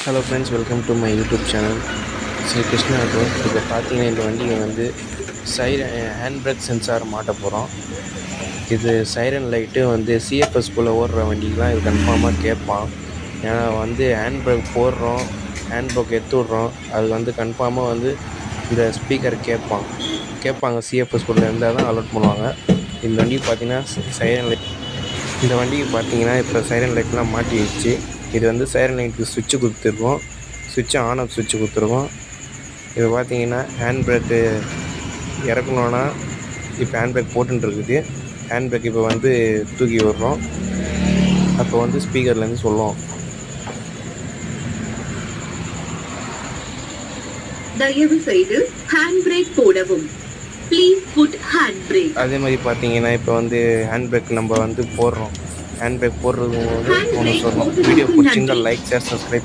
Hello friends, welcome to my YouTube channel Sri Krishna auto. இப்போ பார்த்தீங்கன்னா இந்த வண்டியை வந்து ஹேண்ட் பிரேக் சென்சார் மாட்ட போகிறோம். இது சைரன் லைட்டு வந்து சிஎஃப்எஸ்குள்ளே ஓடுற வண்டிக்கெலாம் இது கன்ஃபார்மாக கேட்பான். ஏன்னா வந்து ஹேண்ட் பிரேக் போடுறோம், ஹேண்ட் பிரேக் எடுத்து விட்றோம், அது வந்து கன்ஃபார்மாக வந்து இந்த ஸ்பீக்கர் கேட்பாங்க. சிஎஃப்எஸ்குள்ளே இருந்தால் தான் அலோட் பண்ணுவாங்க. இந்த வண்டிக்கு பார்த்தீங்கன்னா சைரன் லைட், இந்த வண்டிக்கு பார்த்தீங்கன்னா இப்போ சைரன் லைட்லாம் மாட்டிடுச்சு. இது வந்து சைரன் லைட்டுக்கு சுவிட்சு கொடுத்துருக்கோம், சுவிட்சு ஆன் ஆஃப் சுவிட்சு கொடுத்துருக்கோம். இது பார்த்தீங்கன்னா ஹேண்ட் பிரேக்கு இறக்கணுன்னா இப்போ ஹேண்ட் பிரேக் போட்டுருக்குது. ஹேண்ட் பிரேக் இப்போ வந்து தூக்கி விடுறோம். அப்போ வந்து ஸ்பீக்கர்லேருந்து சொல்லுவோம், தயவு செய்து ஹேண்ட் பிரேக் போடவும், ப்ளீஸ் புட் ஹேண்ட் பிரேக். அதே மாதிரி பார்த்தீங்கன்னா இப்போ வந்து ஹேண்ட் பிரேக் நம்ம வந்து போடுறோம். ஹேண்ட் பிரேக் போடுறது வந்து ஒன்று சொல்லணும். வீடியோ பிடிச்சிருந்தா லைக், ஷேர், சப்ஸ்கிரைப்